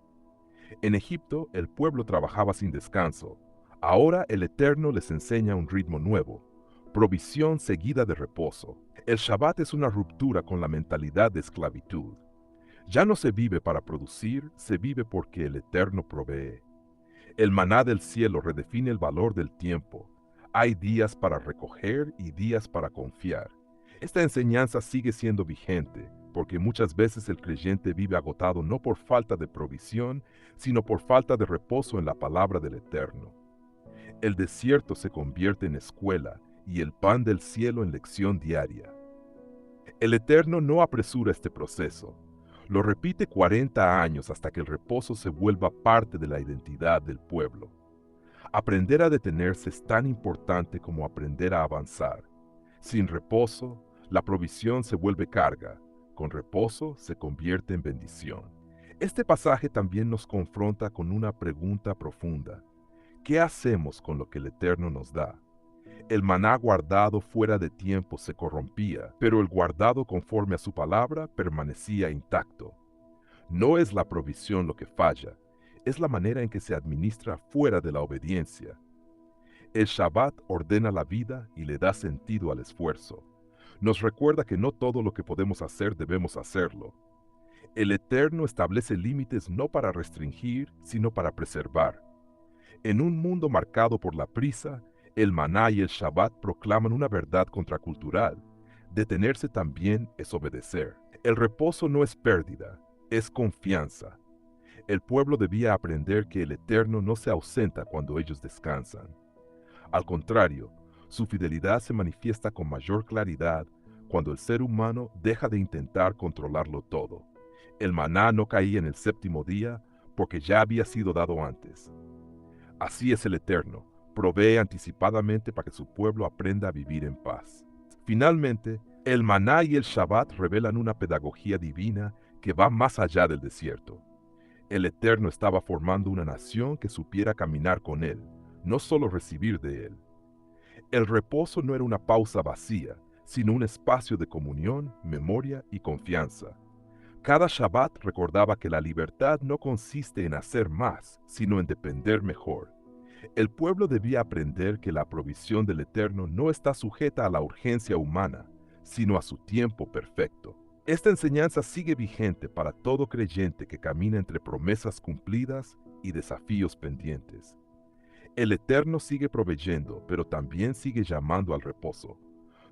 En Egipto, el pueblo trabajaba sin descanso. Ahora el Eterno les enseña un ritmo nuevo, provisión seguida de reposo. El Shabbat es una ruptura con la mentalidad de esclavitud. Ya no se vive para producir, se vive porque el Eterno provee. El maná del cielo redefine el valor del tiempo. Hay días para recoger y días para confiar. Esta enseñanza sigue siendo vigente, porque muchas veces el creyente vive agotado no por falta de provisión, sino por falta de reposo en la palabra del Eterno. El desierto se convierte en escuela y el pan del cielo en lección diaria. El Eterno no apresura este proceso. Lo repite 40 años hasta que el reposo se vuelva parte de la identidad del pueblo. Aprender a detenerse es tan importante como aprender a avanzar. Sin reposo, la provisión se vuelve carga. Con reposo se convierte en bendición. Este pasaje también nos confronta con una pregunta profunda. ¿Qué hacemos con lo que el Eterno nos da? El maná guardado fuera de tiempo se corrompía, pero el guardado conforme a su palabra permanecía intacto. No es la provisión lo que falla, es la manera en que se administra fuera de la obediencia. El Shabbat ordena la vida y le da sentido al esfuerzo. Nos recuerda que no todo lo que podemos hacer debemos hacerlo. El Eterno establece límites no para restringir, sino para preservar. En un mundo marcado por la prisa, el maná y el Shabbat proclaman una verdad contracultural. Detenerse también es obedecer. El reposo no es pérdida, es confianza. El pueblo debía aprender que el Eterno no se ausenta cuando ellos descansan. Al contrario, su fidelidad se manifiesta con mayor claridad cuando el ser humano deja de intentar controlarlo todo. El maná no caía en el séptimo día porque ya había sido dado antes. Así es el Eterno, provee anticipadamente para que su pueblo aprenda a vivir en paz. Finalmente, el maná y el Shabbat revelan una pedagogía divina que va más allá del desierto. El Eterno estaba formando una nación que supiera caminar con Él, no solo recibir de Él. El reposo no era una pausa vacía, sino un espacio de comunión, memoria y confianza. Cada Shabbat recordaba que la libertad no consiste en hacer más, sino en depender mejor. El pueblo debía aprender que la provisión del Eterno no está sujeta a la urgencia humana, sino a su tiempo perfecto. Esta enseñanza sigue vigente para todo creyente que camina entre promesas cumplidas y desafíos pendientes. El Eterno sigue proveyendo, pero también sigue llamando al reposo.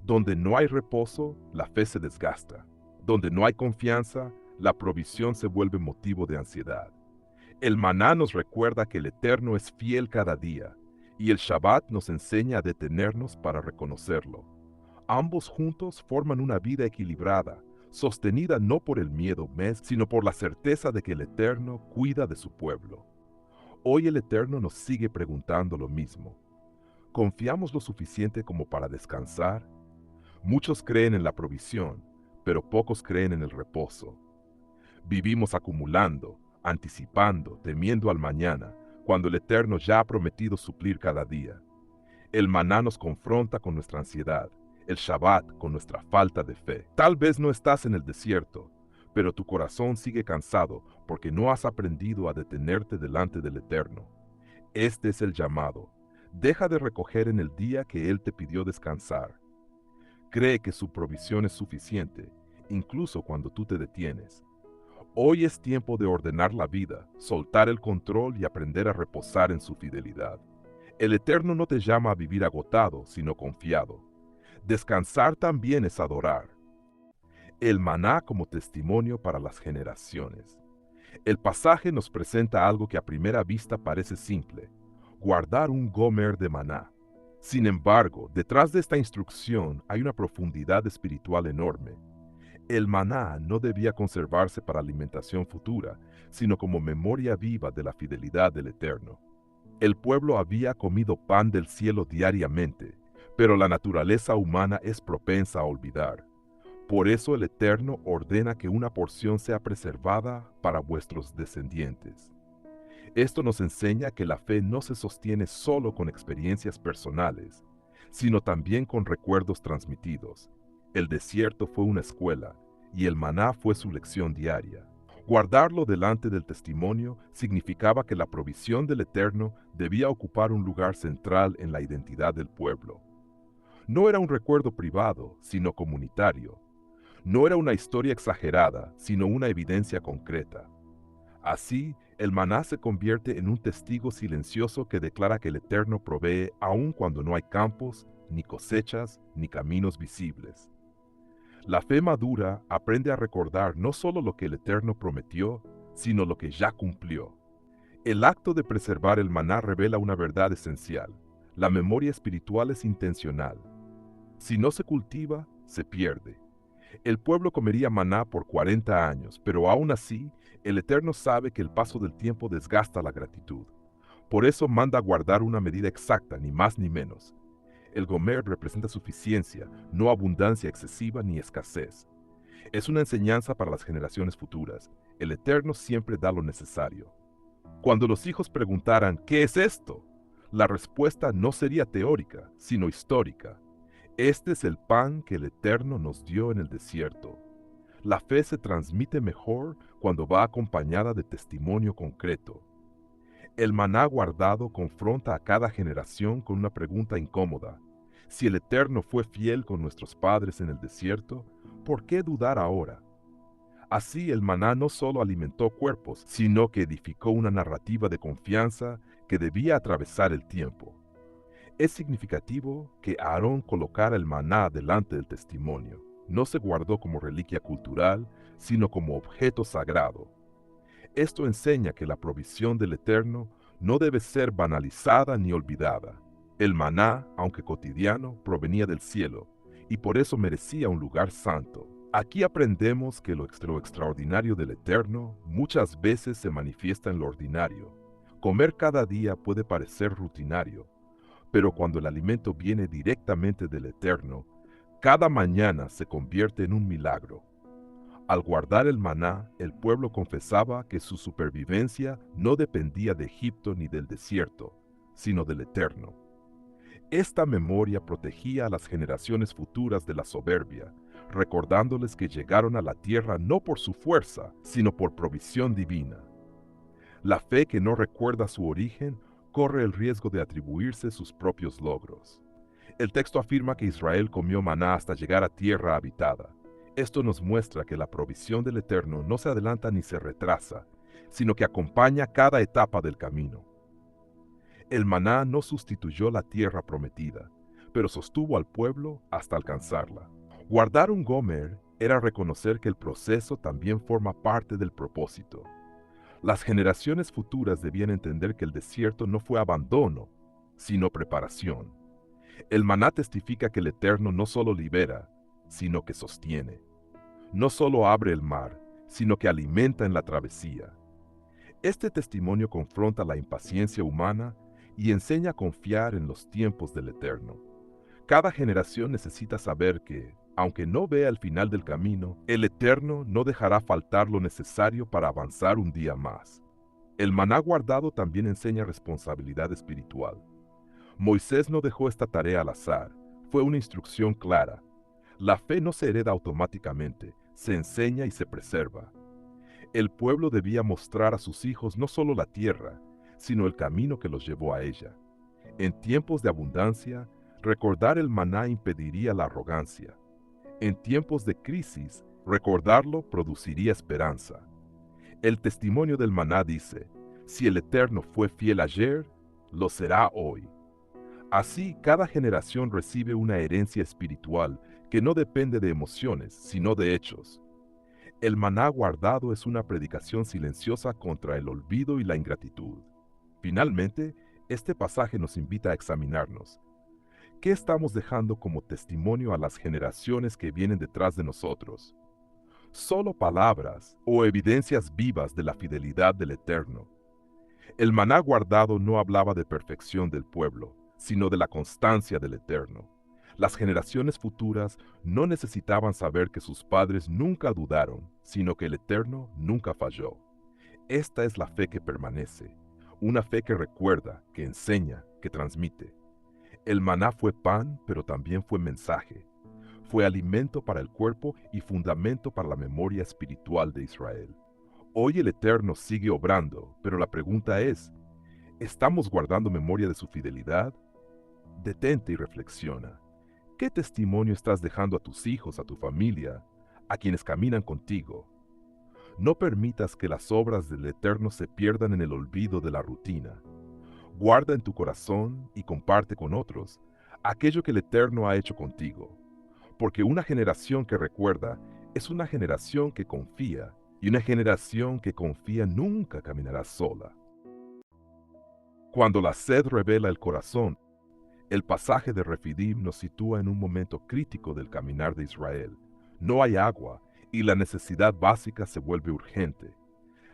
Donde no hay reposo, la fe se desgasta. Donde no hay confianza, la provisión se vuelve motivo de ansiedad. El maná nos recuerda que el Eterno es fiel cada día, y el Shabbat nos enseña a detenernos para reconocerlo. Ambos juntos forman una vida equilibrada, sostenida no por el miedo, sino por la certeza de que el Eterno cuida de su pueblo. Hoy el Eterno nos sigue preguntando lo mismo. ¿Confiamos lo suficiente como para descansar? Muchos creen en la provisión, pero pocos creen en el reposo. Vivimos acumulando, anticipando, temiendo al mañana, cuando el Eterno ya ha prometido suplir cada día. El maná nos confronta con nuestra ansiedad, el Shabbat con nuestra falta de fe. Tal vez no estás en el desierto, pero tu corazón sigue cansado porque no has aprendido a detenerte delante del Eterno. Este es el llamado. Deja de recoger en el día que Él te pidió descansar. Cree que su provisión es suficiente, incluso cuando tú te detienes. Hoy es tiempo de ordenar la vida, soltar el control y aprender a reposar en su fidelidad. El Eterno no te llama a vivir agotado, sino confiado. Descansar también es adorar. El maná como testimonio para las generaciones. El pasaje nos presenta algo que a primera vista parece simple: guardar un gomer de maná. Sin embargo, detrás de esta instrucción hay una profundidad espiritual enorme. El maná no debía conservarse para alimentación futura, sino como memoria viva de la fidelidad del Eterno. El pueblo había comido pan del cielo diariamente, pero la naturaleza humana es propensa a olvidar. Por eso el Eterno ordena que una porción sea preservada para vuestros descendientes. Esto nos enseña que la fe no se sostiene solo con experiencias personales, sino también con recuerdos transmitidos. El desierto fue una escuela, y el maná fue su lección diaria. Guardarlo delante del testimonio significaba que la provisión del Eterno debía ocupar un lugar central en la identidad del pueblo. No era un recuerdo privado, sino comunitario. No era una historia exagerada, sino una evidencia concreta. Así, el maná se convierte en un testigo silencioso que declara que el Eterno provee aun cuando no hay campos, ni cosechas, ni caminos visibles. La fe madura aprende a recordar no solo lo que el Eterno prometió, sino lo que ya cumplió. El acto de preservar el maná revela una verdad esencial. La memoria espiritual es intencional. Si no se cultiva, se pierde. El pueblo comería maná por 40 años, pero aún así, el Eterno sabe que el paso del tiempo desgasta la gratitud. Por eso manda guardar una medida exacta, ni más ni menos. El gomer representa suficiencia, no abundancia excesiva ni escasez. Es una enseñanza para las generaciones futuras. El Eterno siempre da lo necesario. Cuando los hijos preguntaran ¿qué es esto?, la respuesta no sería teórica, sino histórica. Este es el pan que el Eterno nos dio en el desierto. La fe se transmite mejor cuando va acompañada de testimonio concreto. El maná guardado confronta a cada generación con una pregunta incómoda. Si el Eterno fue fiel con nuestros padres en el desierto, ¿por qué dudar ahora? Así el maná no solo alimentó cuerpos, sino que edificó una narrativa de confianza que debía atravesar el tiempo. Es significativo que Aarón colocara el maná delante del testimonio. No se guardó como reliquia cultural, sino como objeto sagrado. Esto enseña que la provisión del Eterno no debe ser banalizada ni olvidada. El maná, aunque cotidiano, provenía del cielo, y por eso merecía un lugar santo. Aquí aprendemos que lo extraordinario del Eterno muchas veces se manifiesta en lo ordinario. Comer cada día puede parecer rutinario, pero cuando el alimento viene directamente del Eterno, cada mañana se convierte en un milagro. Al guardar el maná, el pueblo confesaba que su supervivencia no dependía de Egipto ni del desierto, sino del Eterno. Esta memoria protegía a las generaciones futuras de la soberbia, recordándoles que llegaron a la tierra no por su fuerza, sino por provisión divina. La fe que no recuerda su origen corre el riesgo de atribuirse sus propios logros. El texto afirma que Israel comió maná hasta llegar a tierra habitada. Esto nos muestra que la provisión del Eterno no se adelanta ni se retrasa, sino que acompaña cada etapa del camino. El maná no sustituyó la tierra prometida, pero sostuvo al pueblo hasta alcanzarla. Guardar un gomer era reconocer que el proceso también forma parte del propósito. Las generaciones futuras debían entender que el desierto no fue abandono, sino preparación. El maná testifica que el Eterno no solo libera, sino que sostiene. No solo abre el mar, sino que alimenta en la travesía. Este testimonio confronta la impaciencia humana y enseña a confiar en los tiempos del Eterno. Cada generación necesita saber que, aunque no vea el final del camino, el Eterno no dejará faltar lo necesario para avanzar un día más. El maná guardado también enseña responsabilidad espiritual. Moisés no dejó esta tarea al azar, fue una instrucción clara. La fe no se hereda automáticamente, se enseña y se preserva. El pueblo debía mostrar a sus hijos no solo la tierra, sino el camino que los llevó a ella. En tiempos de abundancia, recordar el maná impediría la arrogancia. En tiempos de crisis, recordarlo produciría esperanza. El testimonio del maná dice, si el Eterno fue fiel ayer, lo será hoy. Así, cada generación recibe una herencia espiritual que no depende de emociones, sino de hechos. El maná guardado es una predicación silenciosa contra el olvido y la ingratitud. Finalmente, este pasaje nos invita a examinarnos. ¿Qué estamos dejando como testimonio a las generaciones que vienen detrás de nosotros? ¿Solo palabras o evidencias vivas de la fidelidad del Eterno? El maná guardado no hablaba de perfección del pueblo, sino de la constancia del Eterno. Las generaciones futuras no necesitaban saber que sus padres nunca dudaron, sino que el Eterno nunca falló. Esta es la fe que permanece, una fe que recuerda, que enseña, que transmite. El maná fue pan, pero también fue mensaje. Fue alimento para el cuerpo y fundamento para la memoria espiritual de Israel. Hoy el Eterno sigue obrando, pero la pregunta es, ¿estamos guardando memoria de su fidelidad? Detente y reflexiona. ¿Qué testimonio estás dejando a tus hijos, a tu familia, a quienes caminan contigo? No permitas que las obras del Eterno se pierdan en el olvido de la rutina. Guarda en tu corazón y comparte con otros aquello que el Eterno ha hecho contigo, porque una generación que recuerda es una generación que confía, y una generación que confía nunca caminará sola. Cuando la sed revela el corazón, el pasaje de Refidim nos sitúa en un momento crítico del caminar de Israel. No hay agua y la necesidad básica se vuelve urgente.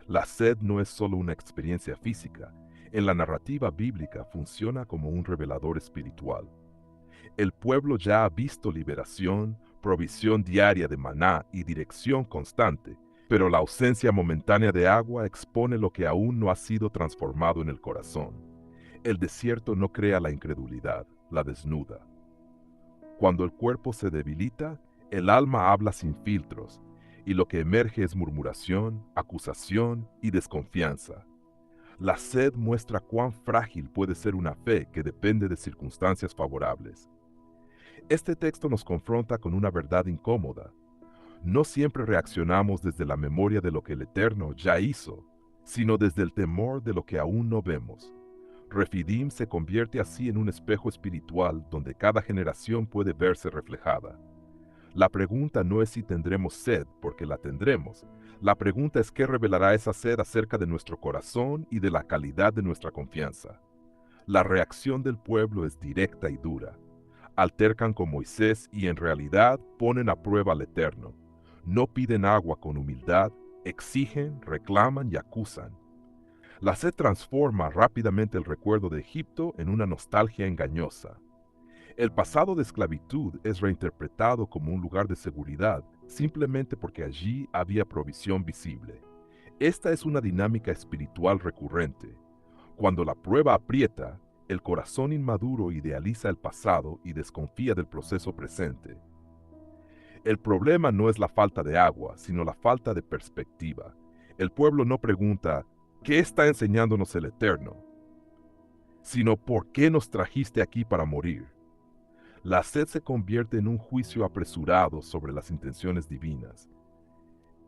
La sed no es solo una experiencia física, en la narrativa bíblica funciona como un revelador espiritual. El pueblo ya ha visto liberación, provisión diaria de maná y dirección constante, pero la ausencia momentánea de agua expone lo que aún no ha sido transformado en el corazón. El desierto no crea la incredulidad, la desnuda. Cuando el cuerpo se debilita, el alma habla sin filtros, y lo que emerge es murmuración, acusación y desconfianza. La sed muestra cuán frágil puede ser una fe que depende de circunstancias favorables. Este texto nos confronta con una verdad incómoda. No siempre reaccionamos desde la memoria de lo que el Eterno ya hizo, sino desde el temor de lo que aún no vemos. Refidim se convierte así en un espejo espiritual donde cada generación puede verse reflejada. La pregunta no es si tendremos sed, porque la tendremos. La pregunta es qué revelará esa sed acerca de nuestro corazón y de la calidad de nuestra confianza. La reacción del pueblo es directa y dura. Altercan con Moisés y en realidad ponen a prueba al Eterno. No piden agua con humildad, exigen, reclaman y acusan. La sed transforma rápidamente el recuerdo de Egipto en una nostalgia engañosa. El pasado de esclavitud es reinterpretado como un lugar de seguridad simplemente porque allí había provisión visible. Esta es una dinámica espiritual recurrente. Cuando la prueba aprieta, el corazón inmaduro idealiza el pasado y desconfía del proceso presente. El problema no es la falta de agua, sino la falta de perspectiva. El pueblo no pregunta, ¿qué está enseñándonos el Eterno?, sino ¿por qué nos trajiste aquí para morir? La sed se convierte en un juicio apresurado sobre las intenciones divinas.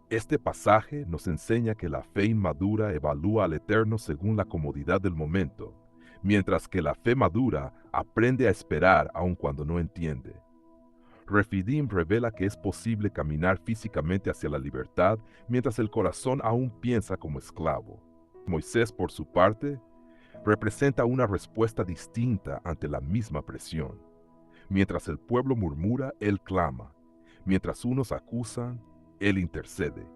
Este pasaje nos enseña que la fe inmadura evalúa al Eterno según la comodidad del momento, mientras que la fe madura aprende a esperar aun cuando no entiende. Refidim revela que es posible caminar físicamente hacia la libertad mientras el corazón aún piensa como esclavo. Moisés, por su parte, representa una respuesta distinta ante la misma presión. Mientras el pueblo murmura, él clama. Mientras unos acusan, él intercede.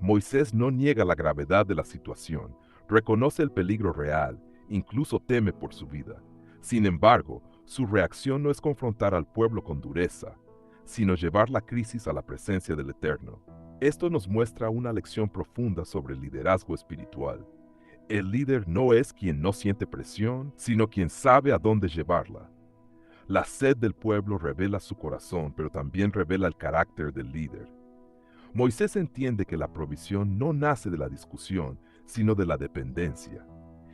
Moisés no niega la gravedad de la situación, reconoce el peligro real, incluso teme por su vida. Sin embargo, su reacción no es confrontar al pueblo con dureza, sino llevar la crisis a la presencia del Eterno. Esto nos muestra una lección profunda sobre el liderazgo espiritual. El líder no es quien no siente presión, sino quien sabe a dónde llevarla. La sed del pueblo revela su corazón, pero también revela el carácter del líder. Moisés entiende que la provisión no nace de la discusión, sino de la dependencia.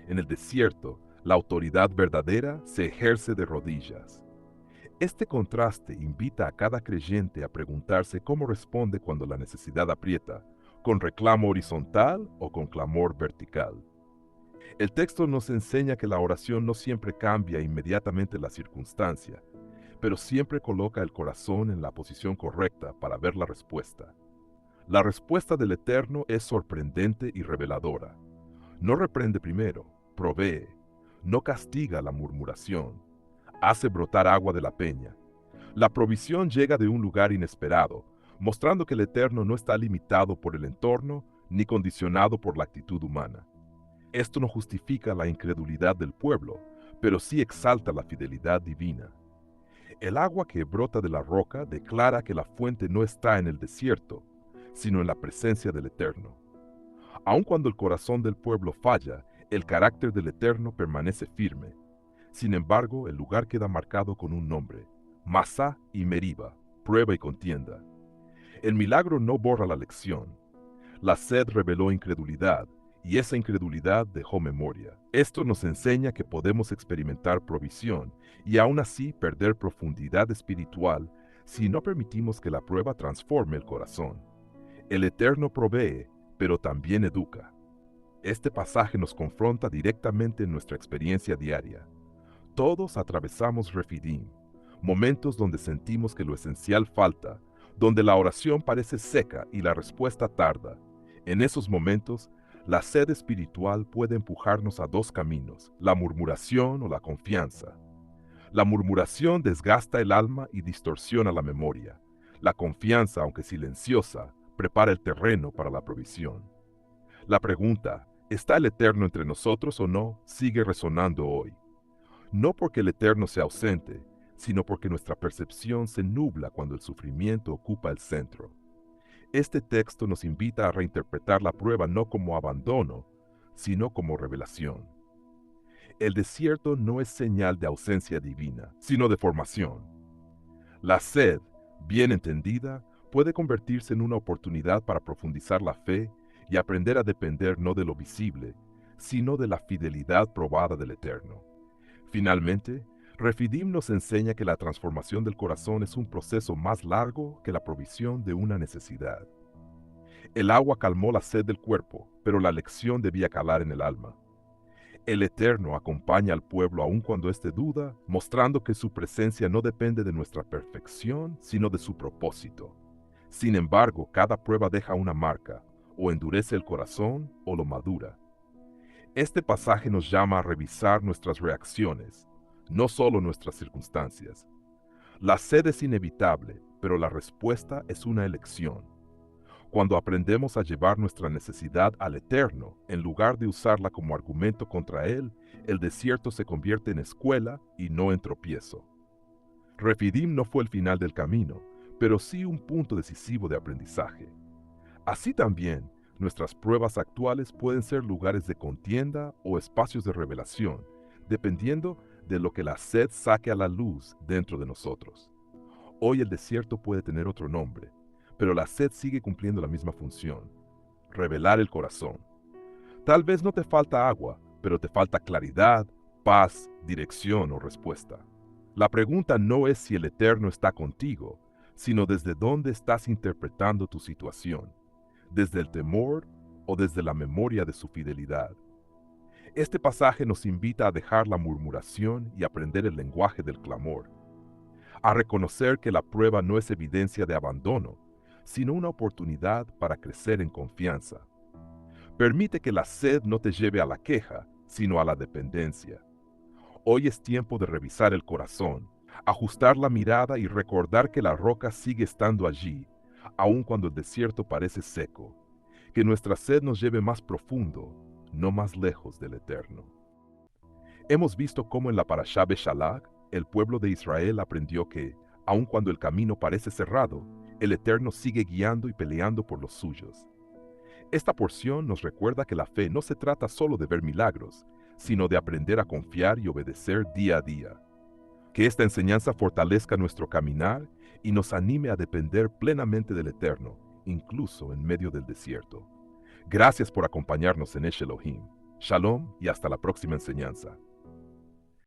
En el desierto, la autoridad verdadera se ejerce de rodillas. Este contraste invita a cada creyente a preguntarse cómo responde cuando la necesidad aprieta, con reclamo horizontal o con clamor vertical. El texto nos enseña que la oración no siempre cambia inmediatamente la circunstancia, pero siempre coloca el corazón en la posición correcta para ver la respuesta. La respuesta del Eterno es sorprendente y reveladora. No reprende primero, provee, no castiga la murmuración, hace brotar agua de la peña. La provisión llega de un lugar inesperado, mostrando que el Eterno no está limitado por el entorno ni condicionado por la actitud humana. Esto no justifica la incredulidad del pueblo, pero sí exalta la fidelidad divina. El agua que brota de la roca declara que la fuente no está en el desierto, sino en la presencia del Eterno. Aun cuando el corazón del pueblo falla, el carácter del Eterno permanece firme. Sin embargo, el lugar queda marcado con un nombre: Masá y Meriba, prueba y contienda. El milagro no borra la lección. La sed reveló incredulidad, y esa incredulidad dejó memoria. Esto nos enseña que podemos experimentar provisión y aún así perder profundidad espiritual si no permitimos que la prueba transforme el corazón. El Eterno provee, pero también educa. Este pasaje nos confronta directamente en nuestra experiencia diaria. Todos atravesamos refidim, momentos donde sentimos que lo esencial falta, donde la oración parece seca y la respuesta tarda. En esos momentos, la sed espiritual puede empujarnos a dos caminos: la murmuración o la confianza. La murmuración desgasta el alma y distorsiona la memoria. La confianza, aunque silenciosa, prepara el terreno para la provisión. La pregunta, ¿está el Eterno entre nosotros o no?, sigue resonando hoy. No porque el Eterno sea ausente, sino porque nuestra percepción se nubla cuando el sufrimiento ocupa el centro. Este texto nos invita a reinterpretar la prueba no como abandono, sino como revelación. El desierto no es señal de ausencia divina, sino de formación. La sed, bien entendida, puede convertirse en una oportunidad para profundizar la fe y aprender a depender no de lo visible, sino de la fidelidad probada del Eterno. Finalmente, Refidim nos enseña que la transformación del corazón es un proceso más largo que la provisión de una necesidad. El agua calmó la sed del cuerpo, pero la lección debía calar en el alma. El Eterno acompaña al pueblo aun cuando éste duda, mostrando que su presencia no depende de nuestra perfección, sino de su propósito. Sin embargo, cada prueba deja una marca, o endurece el corazón o lo madura. Este pasaje nos llama a revisar nuestras reacciones, no solo nuestras circunstancias. La sed es inevitable, pero la respuesta es una elección. Cuando aprendemos a llevar nuestra necesidad al Eterno, en lugar de usarla como argumento contra Él, el desierto se convierte en escuela y no en tropiezo. Refidim no fue el final del camino, pero sí un punto decisivo de aprendizaje. Así también, nuestras pruebas actuales pueden ser lugares de contienda o espacios de revelación, dependiendo de lo que la sed saque a la luz dentro de nosotros. Hoy el desierto puede tener otro nombre, pero la sed sigue cumpliendo la misma función: revelar el corazón. Tal vez no te falta agua, pero te falta claridad, paz, dirección o respuesta. La pregunta no es si el Eterno está contigo, sino desde dónde estás interpretando tu situación, desde el temor o desde la memoria de su fidelidad. Este pasaje nos invita a dejar la murmuración y aprender el lenguaje del clamor, a reconocer que la prueba no es evidencia de abandono, sino una oportunidad para crecer en confianza. Permite que la sed no te lleve a la queja, sino a la dependencia. Hoy es tiempo de revisar el corazón, ajustar la mirada y recordar que la roca sigue estando allí, aun cuando el desierto parece seco. Que nuestra sed nos lleve más profundo, no más lejos del Eterno. Hemos visto cómo en la Parashá Beshalach, el pueblo de Israel aprendió que, aun cuando el camino parece cerrado, el Eterno sigue guiando y peleando por los suyos. Esta porción nos recuerda que la fe no se trata solo de ver milagros, sino de aprender a confiar y obedecer día a día. Que esta enseñanza fortalezca nuestro caminar y nos anime a depender plenamente del Eterno, incluso en medio del desierto. Gracias por acompañarnos en Esh Elohim. Shalom y hasta la próxima enseñanza.